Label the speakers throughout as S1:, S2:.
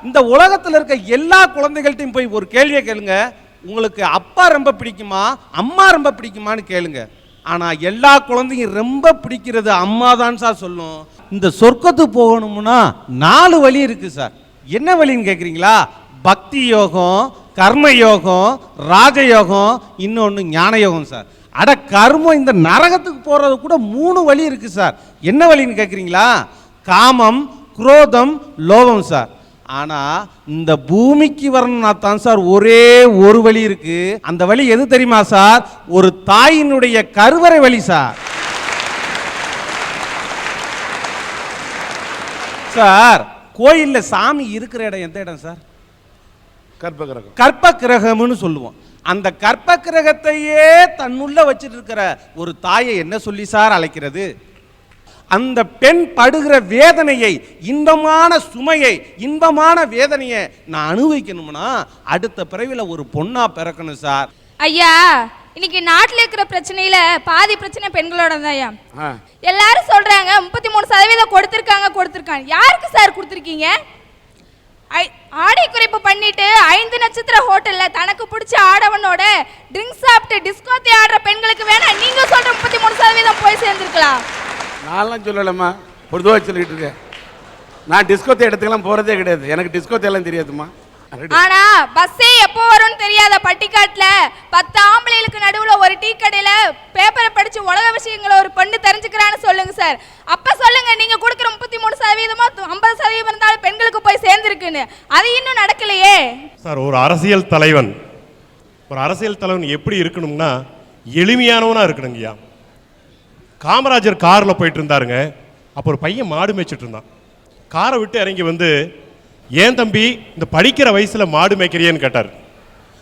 S1: இந்த உலகத்தில் இருக்க எல்லா குழந்தைகள்ட்டையும் போய் ஒரு கேள்வியை கேளுங்க, உங்களுக்கு அப்பா ரொம்ப பிடிக்குமா அம்மா ரொம்ப பிடிக்குமான்னு கேளுங்க. ஆனா எல்லா குழந்தையும் ரொம்ப பிடிக்கிறது அம்மா தான் சார் சொல்லும். இந்த சொர்க்கத்துக்கு போகணும்னா 4 வழி இருக்கு சார். என்ன வழின்னு கேட்குறீங்களா? பக்தி யோகம், கர்ம யோகம், ராஜயோகம், இன்னொன்று ஞான யோகம் சார். அட கர்மம், இந்த நரகத்துக்கு போறது கூட 3 வழி இருக்கு சார். என்ன வழின்னு கேட்குறீங்களா? காமம், குரோதம், லோபம் சார். ஆனா இந்த பூமிக்கு வரணும்னா தான் சார் ஒரே ஒரு வழி இருக்கு. அந்த வழி எது தெரியுமா சார்? ஒரு தாயினுடைய கருவறை வழி சார். சார் கோயில்ல சாமி இருக்கிற இடம் எந்த இடம் சார்?
S2: கற்பகிரகம்.
S1: கற்பகிரகம்னு சொல்லுவோம். அந்த கற்பகிரகத்தையே தன்னுள்ள வச்சிட்டு இருக்கிற ஒரு தாயை என்ன சொல்லி சார் அழைக்கிறது? அந்த பெண் படுகிற வேதனையை, இன்பமான சுமையை, இன்பமான வேதனையை நான் அனுபவிக்கணும்னா அடுத்த பிறவில ஒரு பொண்ணா பிறக்கணும் சார்.
S3: ஐயா, இன்னைக்கு நாட்டில் இருக்கிற பிரச்சனையில பாதி பிரச்சனை பெண்களோட தான் ஐயா. எல்லாரும் சொல்றாங்க 33% கொடுத்திருக்காங்க. யாருக்கு சார் கொடுத்திருக்கீங்க? ஆடை குறைப்பு பண்ணிட்டு 5 நட்சத்திர ஹோட்டல்ல தனக்கு பிடிச்ச ஆடவனோட ட்ரிங்க்ஸ் சாப்பிட்டு டிஸ்கோத்தி ஆடுற பெண்களுக்கு வேணா நீங்க சொல்ற 33% போய் சேர்ந்துருக்கலாம்.
S2: நான்லாம் சொல்லலம்மா, பொதுவாக சொல்லிட்டு இருக்கேன். நான் டிஸ்கோத்தை இடத்துக்கெல்லாம் போகிறதே கிடையாது. எனக்கு டிஸ்கோத்தை எல்லாம் தெரியாதுமா.
S3: ஆனா பஸ்ஸே எப்போ வரும்னு தெரியாத பட்டிக்காட்டுல 10 ஆம்பளைகளுக்கு நடுவுல ஒரு டீ கடையில பேப்பரை படிச்சு உலக விஷயங்களை ஒரு பெண்ணு தெரிஞ்சுக்கிறான்னு சொல்லுங்க சார். அப்ப சொல்லுங்க, நீங்க கொடுக்குற 33% 50% இருந்தாலும் பெண்களுக்கு போய் சேர்ந்துருக்குன்னு. அது இன்னும் நடக்கலையே
S4: சார். ஒரு அரசியல் தலைவன் எப்படி இருக்கணும்னா எளிமையானவனா இருக்கணுங்கய்யா. காமராஜர் காரில் போயிட்டு இருந்தாருங்க. அப்போ ஒரு பையன் மாடு மேய்ச்சிட்டு இருந்தான். காரை விட்டு இறங்கி வந்து, ஏன் தம்பி இந்த படிக்கிற வயசில் மாடு மேய்க்கிறியேன்னு கேட்டார்.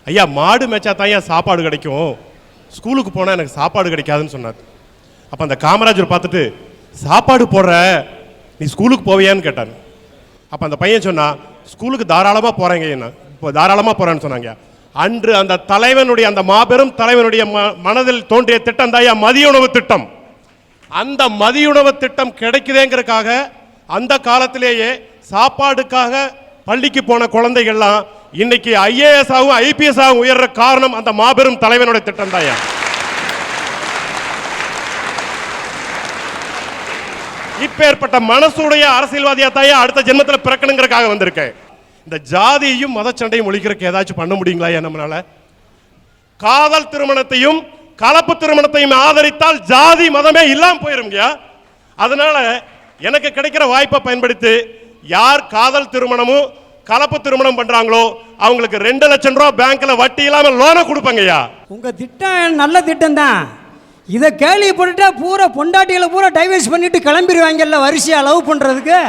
S4: ஐயா, மாடு மேய்ச்சா தான் ஏன் சாப்பாடு கிடைக்கும், ஸ்கூலுக்கு போனால் எனக்கு சாப்பாடு கிடைக்காதுன்னு சொன்னார். அப்போ அந்த காமராஜர் பார்த்துட்டு, சாப்பாடு போடுற நீ ஸ்கூலுக்கு போவியான்னு கேட்டார். அப்போ அந்த பையன் சொன்னா, ஸ்கூலுக்கு தாராளமாக போகிறேங்க, என்ன இப்போ தாராளமாக போகிறேன்னு சொன்னாங்க. அன்று அந்த தலைவனுடைய, அந்த மாபெரும் தலைவனுடைய மனதில் தோன்றிய திட்டம் தான் மதிய உணவு திட்டம். அந்த மதிய உணவு திட்டம் கிடைக்குதேங்கிறதுக்காக அந்த காலத்திலேயே சாப்பாடுக்காக பள்ளிக்கு போன குழந்தைகள்லாம் இன்னைக்கு IAS ஆகும் IPS ஆகும் உயர்ற காரணம் அந்த மாபெரும் தலைவனுடைய திட்டம் தான். இப்பேற்பட்ட மனசுடைய அரசியல்வாதியா தாயா அடுத்த ஜென்மத்தில் பிறக்கணுங்கிறதுக்காக வந்திருக்கேன். இந்த ஜாதியையும் மத சண்டையும் ஒழிக்கிறதுக்கு ஏதாச்சும் பண்ண முடியுங்களா நம்மளால? காதல் திருமணத்தையும் கலப்பு திருமணத்தையும் ஆதரித்தால் ஜாதி மதமே இல்லாம போயிருங்க. அதனால எனக்கு கிடைக்கிற வாய்ப்பை பயன்படுத்தி யார் காதல் திருமணமும் கலப்பு திருமணம் பண்றாங்களோ அவங்களுக்கு 2 லட்சம் ரூபாய் பேங்க்ல வட்டி இல்லாம லோனை கொடுப்பாங்கய்யா.
S5: உங்க திட்டம் நல்ல திட்டம் தான். இதை கேள்விப்பட்டுட்டா பூரா பொண்டாட்டிகளை பூரா டைவர்ஸ் பண்ணிட்டு கிளம்பிடுவாங்கல்ல வரிசையா லவ் பண்றதுக்கு.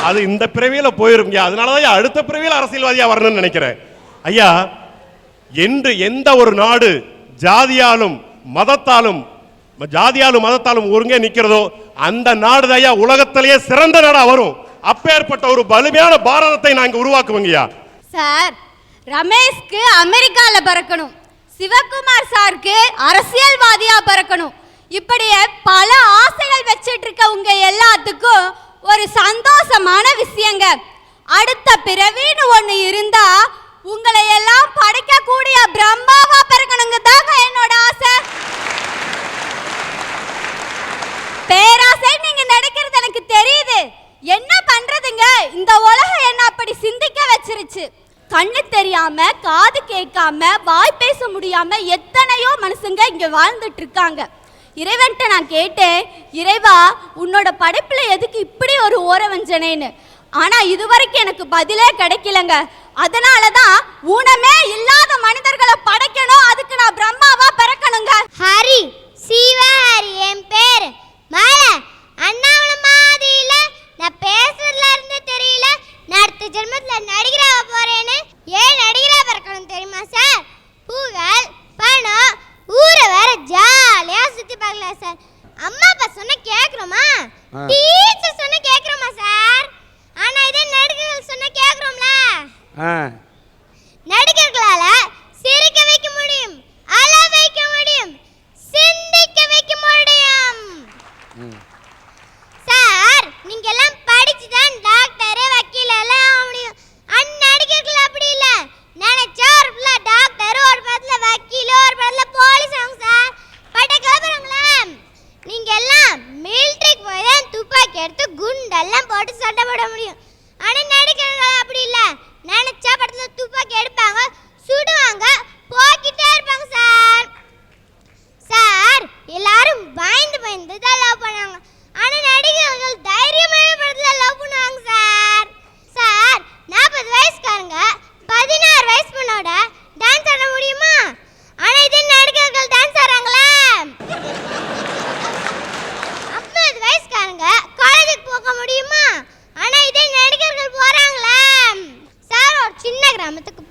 S4: அது இந்த பிறவியில போயிருங்க. அதனாலதான் அடுத்த பிறவியில் அரசியல்வாதியா வரணும்னு நினைக்கிறேன். ஐயா, என்று எந்த ஒரு நாடு ஜாதியாலும் மதத்தாலும் ஒருங்கே நிக்கிறதோ அந்த நாடு தான் உலகத்திலேயே சிறந்த நாடா வரும். அப்பேற்பட்ட ஒரு வலிமையான பாரதத்தை நாங்க உருவாக்குவோங்கய்யா.
S6: சார், ரமேஷ்க்கு அமெரிக்கால பறக்கணும், சிவகுமார் சாருக்கு அரசியல்வாதியா பறக்கணும். இப்படியே பல ஆசைகள் வச்சிட்டு இருக்க உங்க எல்லாத்துக்கும் ஒரு சந்தோஷமான விஷயங்க. அடுத்த பிறவின்னு ஒண்ணு இருந்தா உங்களை எல்லாம் படைக்கக்கூடிய பிரம்மாவா பிறக்கணுங்க தாங்க என்னோட ஆசை. பேராசை நீங்க நடக்கிறது எனக்கு தெரியுது. என்ன பண்றதுங்க, இந்த உலகம் என்ன அப்படி சிந்திக்க வச்சிருச்சு. கண்ணு தெரியாம, காது கேட்காம, வாய் பேச முடியாம எத்தனையோ மனுஷங்க இங்க வாழ்ந்துட்டு இருக்காங்க. இறைவன்ட்ட நான் கேட்டேன், இறைவா உன்னோட படைப்புல எதுக்கு இப்படி ஒரு ஓரவஞ்சனைன்னு. ஆனா இதுவரைக்கும் எனக்கு பதிலே கிடைக்கலங்க. அதனாலதான் ஊனமே இல்லாத மனிதர்களை படைக்கணும், அதுக்கு நான் பிரம்மாவா பிறக்கணுங்க.
S7: ஹரி சிவஹரி என் பேரு. மேல அண்ணாவள மாதிரி இல்ல, நான் பேசுறதுல இருந்து தெரியல நான் அடுத்த ஜென்மத்துல நடிகரா போறேன்னு. ஏன் நடிகரா பிறக்கணும் தெரியுமா சார்? புகழ், பணம், ஊரை வேற ஜாலியா சுத்தி பார்க்கலாம் சார். அம்மா அப்பா சொன்ன கேக்குறோமா? டீச்சர் சொன்ன கேக்குறோமா சார்? ஆனா இதே நடிகர்கள் சொன்ன கேக்குறோம்ல. நடிகர்களால சிரிக்க வைக்க முடியும், அழ வைக்க முடியும், சிந்திக்க வைக்க முடியும். சார், நீங்க எல்லாம் படிச்சுதான் டாக்டரே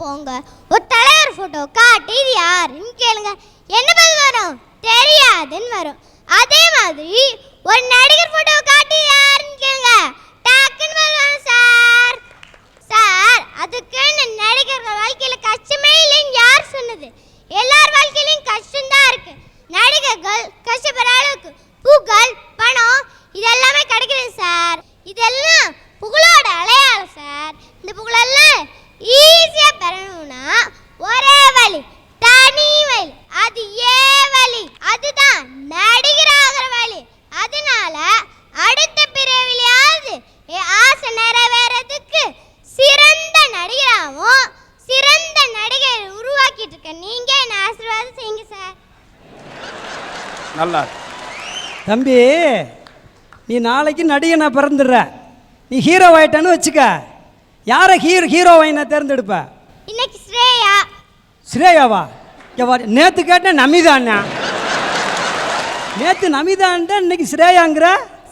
S7: போங்க, ஒரு தலைவர் ஃபோட்டோ காட்டி இது யாருன்னு கேளுங்க, என்ன பதில் வரும்? தெரியாதுன்னு வரும். அதே மாதிரி ஒரு நடிகர் ஃபோட்டோ காட்டி யாருன்னு கேளுங்க, டக்குன்னு பதில் வரும் சார். சார், அதுக்குன்னு நடிகர்கள் வாழ்க்கையில் கஷ்டமே இல்லைன்னு யார் சொன்னது? எல்லார் வாழ்க்கையிலையும் கஷ்டம்தான் இருக்கு. நடிகர்கள் கஷ்டப்படுற அளவுக்கு புகழ், பணம் இதெல்லாமே கிடைக்கிறது சார். இதெல்லாம் புகழோட அடையாளம் சார். இந்த புகழெல்லாம் ஈஸியாக பெறணும்னா ஒரே வழி, தனி வழி, அது வழி, அதுதான் நடிகராகிற வழி. அதனால அடுத்த பிறவிலையாவது ஆசை நிறைவேறதுக்கு சிறந்த நடிகராகவும் சிறந்த நடிகரை உருவாக்கிட்டு இருக்க நீங்க என்ன ஆசீர்வாதம் செய்யுங்க சார்.
S2: நல்லா
S5: தம்பி, நீ நாளைக்கு நடிகனை பிறந்துடுற, நீ ஹீரோ ஆயிட்டான்னு வச்சுக்க, யாரை ஹீரோவை நான் தேர்ந்தெடுப்ப?
S7: இன்னைக்கு ஸ்ரேயா.
S5: ஸ்ரேயாவா? நேற்று கேட்டேன் நமிதாண்ணா, நேற்று நமிதான்டா, இன்னைக்கு ஸ்ரேயாங்கிற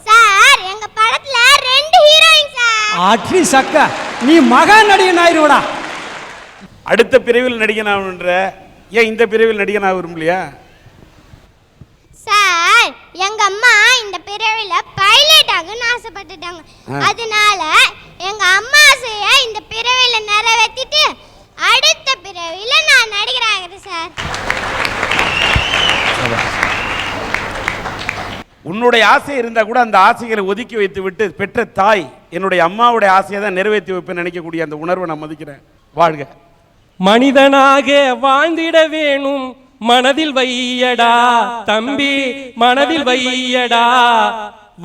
S7: சார். எங்க படத்துல 2 ஹீரோயின் சார்.
S5: அட்லி சக்கா, நீ மகா நடிகன் ஆயிருவடா.
S2: அடுத்த பிரிவில் நடிகன் ஆகணுன்ற, ஏன் இந்த பிரிவில் நடிகன் ஆக விரும்பலையா?
S7: சார், எங்க அம்மா இந்த பிறவில பைலட் ஆகணும்னு ஆசைப்பட்டுட்டாங்க. அதனால எங்க அம்மா ஆசையை இந்த பிறவில நிறைவேற்றிட்டு அடுத்த பிறவில நான் நடிகராகிறேன் சார்.
S2: உன்னுடைய ஆசை இருந்தா கூட அந்த ஆசைகளை ஒதுக்கி வைத்து விட்டு பெற்ற தாய் என்னுடைய அம்மாவுடைய ஆசையை தான் நிறைவேற்றி வைப்பேன் நினைக்கக்கூடிய அந்த உணர்வை நான் மதிக்கிறேன். வாழ்க.
S8: மனிதனாக வாழ்ந்திட வேணும், மனதில் வையடா தம்பி, மனதில் வையடா.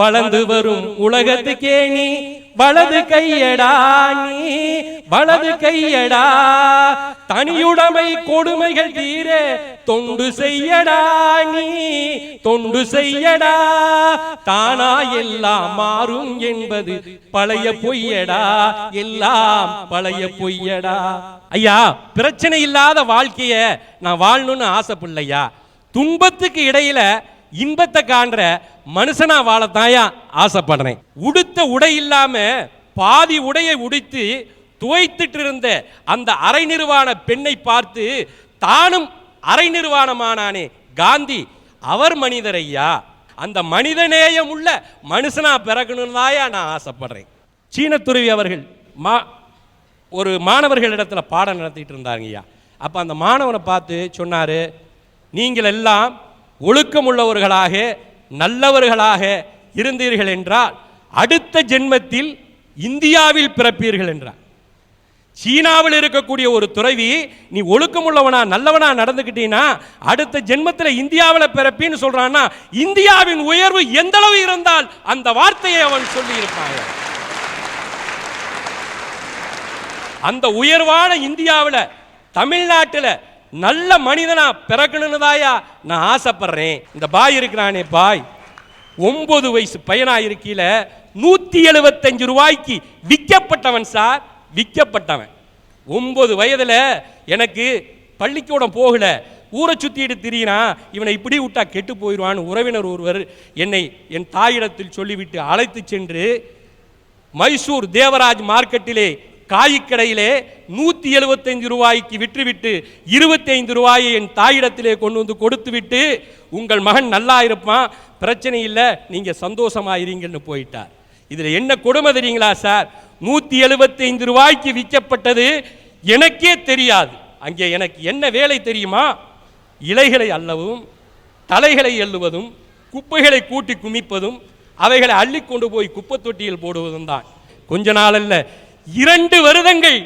S8: வளர்ந்து வரும் உலகத்துக்கே நீ வலது கையடா, நீ வலது கையடா. தனியுடைமை கொடுமைகள் தீர தொண்டு செய்யடா, நீ தொண்டு செய்யடா. தானா எல்லாம் மாறும் என்பது பழைய பொய்யடா, எல்லாம் பழைய பொய்யடா. ஐயா, பிரச்சனை இல்லாத வாழ்க்கைய நான் வாழணும்னு ஆசைப்படலையா, துன்பத்துக்கு இடையில இன்பத்தை காண்ற மனுஷனா வாழத்தாயா ஆசைப்படுறேன். உடுத்த உடை இல்லாம பாதி உடையை உடுத்து துவைத்துட்டு இருந்த அந்த அரை நிர்வாண பெண்ணை பார்த்து தானும் அரை நிர்வாணமானானே காந்தி, அவர் மனிதர் ஐயா. அந்த மனிதநேயம் உள்ள மனுஷனா பிறக்கணும்னு தாயா நான் ஆசைப்படுறேன். சீனத்துருவி அவர்கள் ஒரு மாணவர்களிடத்துல பாடம் நடத்திட்டு இருந்தாங்க ஐயா. அப்ப அந்த மாணவனை பார்த்து சொன்னாரு, நீங்கள் எல்லாம் ஒழுக்கமுள்ளவர்களாக நல்லவர்களாக இருந்தீர்கள் என்றால் அடுத்த ஜென்மத்தில் இந்தியாவில் பிறப்பீர்கள் என்றார். சீனாவில் இருக்கக்கூடிய ஒரு துறவி, நீ ஒழுக்கமுள்ளவனா நல்லவனா நடந்துக்கிட்டீங்கன்னா அடுத்த ஜென்மத்தில் இந்தியாவில் பிறப்பின்னு சொல்றான்னா, இந்தியாவின் உயர்வு எந்த அளவு இருந்தால் அந்த வார்த்தையை அவன் சொல்லி இருப்பாங்க. அந்த உயர்வான இந்தியாவில் தமிழ்நாட்டில் நல்ல மனிதனா பிறக்கணும்னு தாயா நான் ஆசைப்படுறேன். இந்த பாய் இருக்கிறானே பாய், 9 வயசு பையனா இருக்கையில 175 ரூபாய்க்கு விற்கப்பட்டவன் சார், விற்கப்பட்டவன். 9 வயதுல எனக்கு பள்ளிக்கூடம் போகல, ஊரை சுத்திட்டு திரியினா, இவனை இப்படி விட்டா கெட்டு போயிடுவான்னு உறவினர் ஒருவர் என்னை என் தாயிடத்தில் சொல்லிவிட்டு அழைத்து சென்று மைசூர் தேவராஜ் மார்க்கெட்டிலே காய்கடையிலே 175 ரூபாய்க்கு விற்றுவிட்டு 25 ரூபாயை என் தாயிடத்திலே கொண்டு வந்து கொடுத்து விட்டு, உங்கள் மகன் நல்லா இருப்பான், பிரச்சனை இல்லை, நீங்க சந்தோஷமா இருங்கன்னு போயிட்டார். இதுல என்ன கொடுமை தெரியுங்களா சார்? 175 ரூபாய்க்கு விற்கப்பட்டது எனக்கே தெரியாது. அங்கே எனக்கு என்ன வேலை தெரியுமா? இலைகளை அள்ளவும், தலைகளை எள்ளுவதும், குப்பைகளை கூட்டி குமிப்பதும், அவைகளை அள்ளி கொண்டு போய் குப்பை தொட்டியில் போடுவதும் தான். கொஞ்ச நாள் அல்ல, 2 வருடங்கள்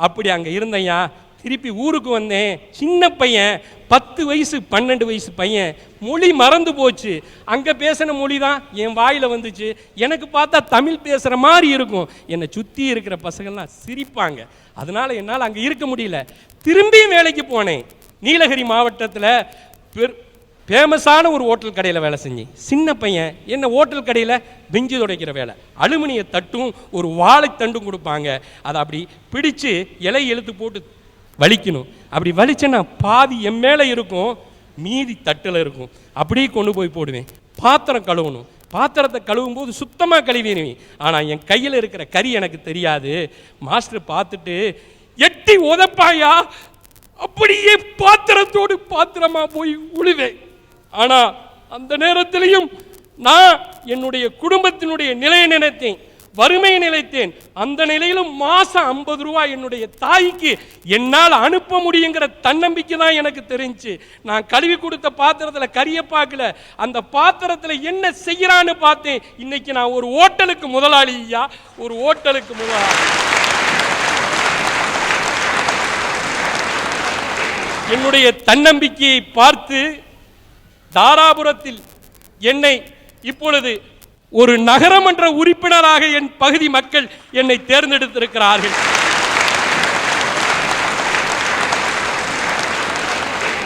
S8: அப்படி அங்கே இருந்தையா. திருப்பி ஊருக்கு வந்தேன். சின்ன பையன், 10 வயசு 12 வயசு பையன், மொழி மறந்து போச்சு. அங்கே பேசின மொழி தான் என் வாயில் வந்துச்சு. எனக்கு பார்த்தா தமிழ் பேசுகிற மாதிரி இருக்கும். என்னை சுற்றி இருக்கிற பசங்கள்லாம் சிரிப்பாங்க. அதனால என்னால் அங்கே இருக்க முடியல. திரும்பியும் வேலைக்கு போனேன். நீலகிரி மாவட்டத்தில் ஃபேமஸான ஒரு ஹோட்டல் கடையில் வேலை செஞ்சேன். சின்ன பையன், என்ன ஹோட்டல் கடையில் பெஞ்சு துடைக்கிற வேலை. அலுமினிய தட்டும் ஒரு வாழைத்தண்டும் கொடுப்பாங்க. அதை அப்படி பிடிச்சு இலை எழுத்து போட்டு வலிக்கணும். அப்படி வலிச்சேன்னா பாதி என் மேலே இருக்கும், மீதி தட்டில் இருக்கும். அப்படியே கொண்டு போய் போடுவேன். பாத்திரம் கழுவணும். பாத்திரத்தை கழுவும் போது சுத்தமாக கழுவிடுவேன். ஆனால் என் கையில் இருக்கிற கறி எனக்கு தெரியாது. மாஸ்டர் பார்த்துட்டு, எட்டி உதப்பாயா, அப்படியே பாத்திரத்தோடு பாத்திரமா போய் உழுவேன். ஆனா அந்த நேரத்திலையும் நான் என்னுடைய குடும்பத்தினுடைய நிலையை நினைத்தேன், வறுமையை நிலைத்தேன். அந்த நிலையிலும் மாசம் 50 ரூபாய் என்னுடைய தாய்க்கு என்னால் அனுப்ப முடியுங்கிற தன்னம்பிக்கை தான் எனக்கு தெரிஞ்சு. நான் கழுவி கொடுத்த பாத்திரத்தில் கறியை பார்க்கல, அந்த பாத்திரத்தில் என்ன செய்யறான்னு பார்த்தேன். இன்னைக்கு நான் ஒரு ஹோட்டலுக்கு முதலாளி ஐயா, ஒரு ஹோட்டலுக்கு முதலாளி. என்னுடைய தன்னம்பிக்கையை பார்த்து தாராபுரத்தில் என்னை இப்பொழுது ஒரு நகரமன்ற உறுப்பினராக என் பகுதி மக்கள் என்னை தேர்ந்தெடுத்திருக்கிறார்கள்.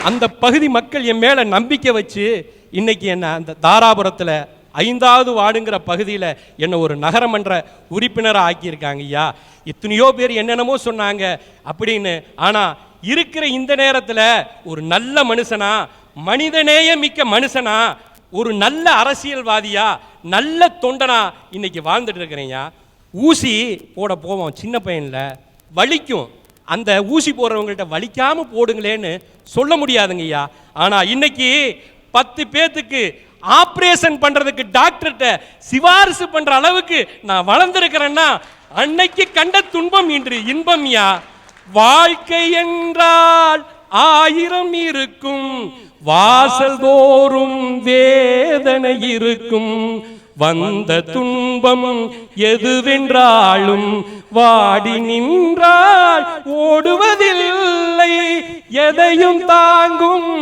S8: அந்த பகுதி மக்கள் என் மேல நம்பிக்கை வச்சு இன்னைக்கு என்ன அந்த தாராபுரத்தில் 5வது வார்டுங்கிற பகுதியில் என்னை ஒரு நகரமன்ற உறுப்பினராக ஆக்கியிருக்காங்க ஐயா. எத்தனையோ பேர் என்னென்னமோ சொன்னாங்க அப்படின்னு. ஆனால் இருக்கிற இந்த நேரத்தில் ஒரு நல்ல மனுஷனா, மனிதநேய மிக்க மனுஷனா, ஒரு நல்ல அரசியல்வாதியா, நல்ல தொண்டனா இன்னைக்கு வாழ்ந்துட்டு இருக்கிறேன்யா. ஊசி போட போவோம் சின்ன பையனில் வலிக்கும், அந்த ஊசி போடுறவங்கள்ட்ட வலிக்காம போடுங்களேன்னு சொல்ல முடியாதுங்க ஐயா. ஆனால் இன்னைக்கு 10 பேத்துக்கு ஆப்ரேஷன் பண்றதுக்கு டாக்டர்கிட்ட சிபாரிசு பண்ற அளவுக்கு நான் வளர்ந்திருக்கிறேன்னா அன்னைக்கு கண்ட துன்பம் இன்று இன்பம்யா. வாழ்க்கை என்றால் 1000 இருக்கும், வாசல் தோறும் வேதனை இருக்கும். வந்த துன்பம் எதுவென்றாலும் வாடி நின்றால் ஓடுவதில்லை, எதையும் தாங்கும்